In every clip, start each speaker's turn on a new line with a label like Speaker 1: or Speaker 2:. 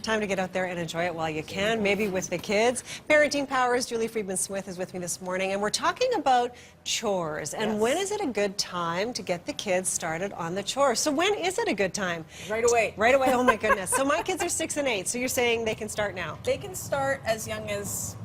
Speaker 1: Time to get out there and enjoy it while you can, maybe with the kids. Parenting Powers, Julie Freedman Smith is with me this morning, and we're talking about chores. And when is it a good time to get the kids started on the chores? So when is it a good time?
Speaker 2: Right away.
Speaker 1: Right away, oh my goodness. So my kids are 6 and 8, so you're saying they can start now?
Speaker 2: They can start as young as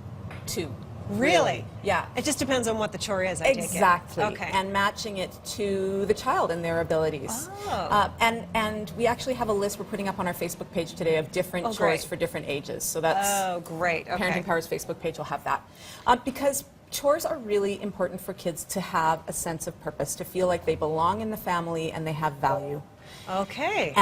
Speaker 2: 2.
Speaker 1: Really?
Speaker 2: Yeah.
Speaker 1: It just depends on what the chore is, I take it.
Speaker 2: Exactly.
Speaker 1: Okay.
Speaker 2: And matching it to the child and their abilities.
Speaker 1: Oh.
Speaker 2: And we actually have a list we're putting up on our Facebook page today of different chores
Speaker 1: great.
Speaker 2: for different ages. So that's
Speaker 1: great. Okay.
Speaker 2: Parenting Powers Facebook page will have that. Because chores are really important for kids to have a sense of purpose, to feel like they belong in the family and they have value.
Speaker 1: Okay.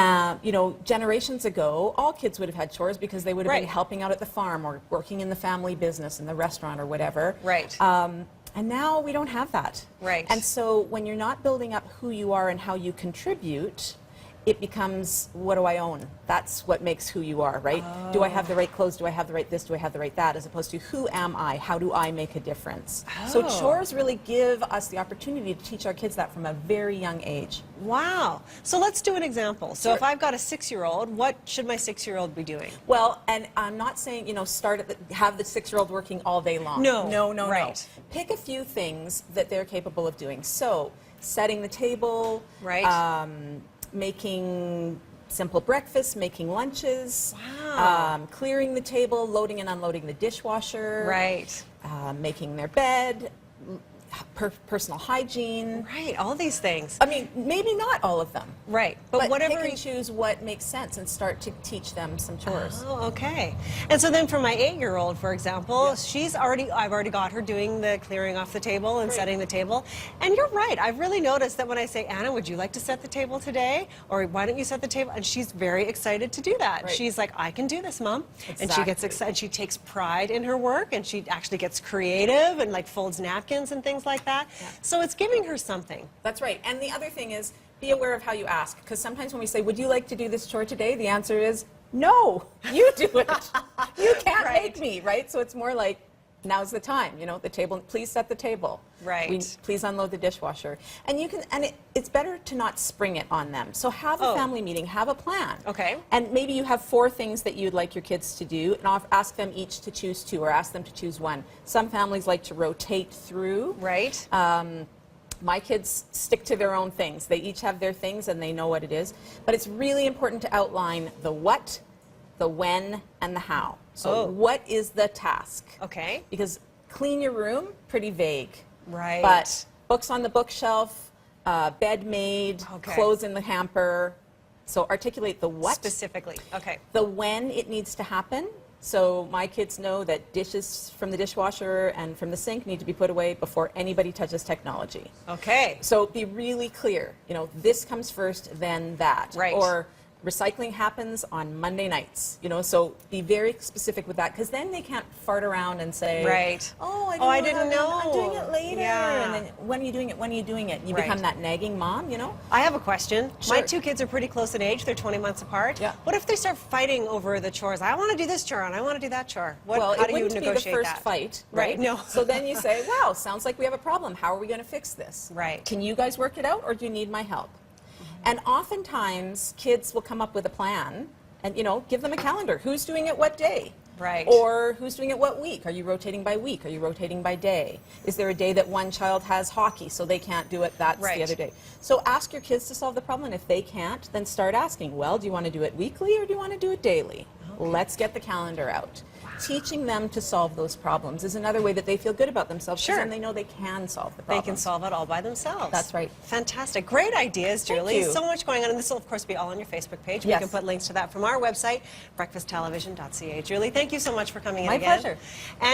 Speaker 2: You know, generations ago, all kids would have had chores because they would have been helping out at the farm or working in the family business, in the restaurant or whatever.
Speaker 1: Right.
Speaker 2: And now we don't have that.
Speaker 1: Right.
Speaker 2: And so when you're not building up who you are and how you contribute, it becomes, what do I own? That's what makes who you are, right? Oh. Do I have the right clothes? Do I have the right this? Do I have the right that? As opposed to, who am I? How do I make a difference?
Speaker 1: Oh.
Speaker 2: So chores really give us the opportunity to teach our kids that from a very young age.
Speaker 1: Wow. So let's do an example. So if I've got a 6-year-old, what should my 6-year-old be doing?
Speaker 2: Well, and I'm not saying, you know, have the 6-year-old working all day long.
Speaker 1: No.
Speaker 2: No. Pick a few things that they're capable of doing. So, setting the table.
Speaker 1: Right.
Speaker 2: Making simple breakfast, making lunches, clearing the table, loading and unloading the dishwasher,
Speaker 1: Right.
Speaker 2: Making their bed, personal hygiene.
Speaker 1: Right, all these things.
Speaker 2: I mean, maybe not all of them.
Speaker 1: Right,
Speaker 2: but
Speaker 1: whatever.
Speaker 2: Pick and choose what makes sense and start to teach them some chores.
Speaker 1: Oh, okay. And so then for my 8-year-old, for example, I've already got her doing the clearing off the table and setting the table. And you're right, I've really noticed that when I say, Anna, would you like to set the table today? Or why don't you set the table? And she's very excited to do that.
Speaker 2: Right.
Speaker 1: She's like, I can do this, Mom.
Speaker 2: Exactly.
Speaker 1: And she gets excited, she takes pride in her work, and she actually gets creative and like folds napkins and things like that. Yeah. So it's giving her something.
Speaker 2: That's right. And the other thing is, be aware of how you ask. Because sometimes when we say, would you like to do this chore today? The answer is, no, you do it. You can't make me, right? So it's more like, now's the time, you know, the table, please set the table.
Speaker 1: Right.
Speaker 2: Please unload the dishwasher. And you can, and it's better to not spring it on them. So have a family meeting, have a plan.
Speaker 1: Okay.
Speaker 2: And maybe you have 4 things that you'd like your kids to do, and ask them each to choose 2 or ask them to choose 1. Some families like to rotate through.
Speaker 1: Right.
Speaker 2: My kids stick to their own things. They each have their things and they know what it is. But it's really important to outline the what, the when, and the how. So what is the task?
Speaker 1: Okay.
Speaker 2: Because clean your room, pretty vague.
Speaker 1: Right.
Speaker 2: But books on the bookshelf, bed made, clothes in the hamper. So articulate the what.
Speaker 1: Specifically. Okay.
Speaker 2: The when it needs to happen. So my kids know that dishes from the dishwasher and from the sink need to be put away before anybody touches technology.
Speaker 1: Okay.
Speaker 2: So be really clear. You know, this comes first, then that.
Speaker 1: Right.
Speaker 2: Or recycling happens on Monday nights. You know, so be very specific with that, because then they can't fart around and say, oh, I didn't know. I'm doing it later.
Speaker 1: Yeah.
Speaker 2: And then, when are you doing it? When are you doing it? You become that nagging mom, you know?
Speaker 1: I have a question.
Speaker 2: Sure.
Speaker 1: My 2 kids are pretty close in age. They're 20 months apart. Yeah. What if they start fighting over the chores? I want to do this chore and I want to do that chore. How do you negotiate that? Well, it wouldn't be the first
Speaker 2: fight, right?
Speaker 1: No.
Speaker 2: So then you say, wow, sounds like we have a problem. How are we going to fix this?
Speaker 1: Right.
Speaker 2: Can you guys work it out, or do you need my help? And oftentimes, kids will come up with a plan and, you know, give them a calendar. Who's doing it what day?
Speaker 1: Right.
Speaker 2: Or who's doing it what week? Are you rotating by week? Are you rotating by day? Is there a day that one child has hockey so they can't do it, that's the other day? So ask your kids to solve the problem, and if they can't, then start asking, well, do you want to do it weekly or do you want to do it daily? Okay. Let's get the calendar out. Teaching them to solve those problems is another way that they feel good about themselves, because then they know they can solve the problem.
Speaker 1: They can solve it all by themselves.
Speaker 2: That's right.
Speaker 1: Fantastic. Great ideas, Julie.
Speaker 2: Thank you.
Speaker 1: So much going on, and this will, of course, be all on your Facebook page. We can put links to that from our website, breakfasttelevision.ca. Julie, thank you so much for coming in again.
Speaker 2: My pleasure.
Speaker 1: And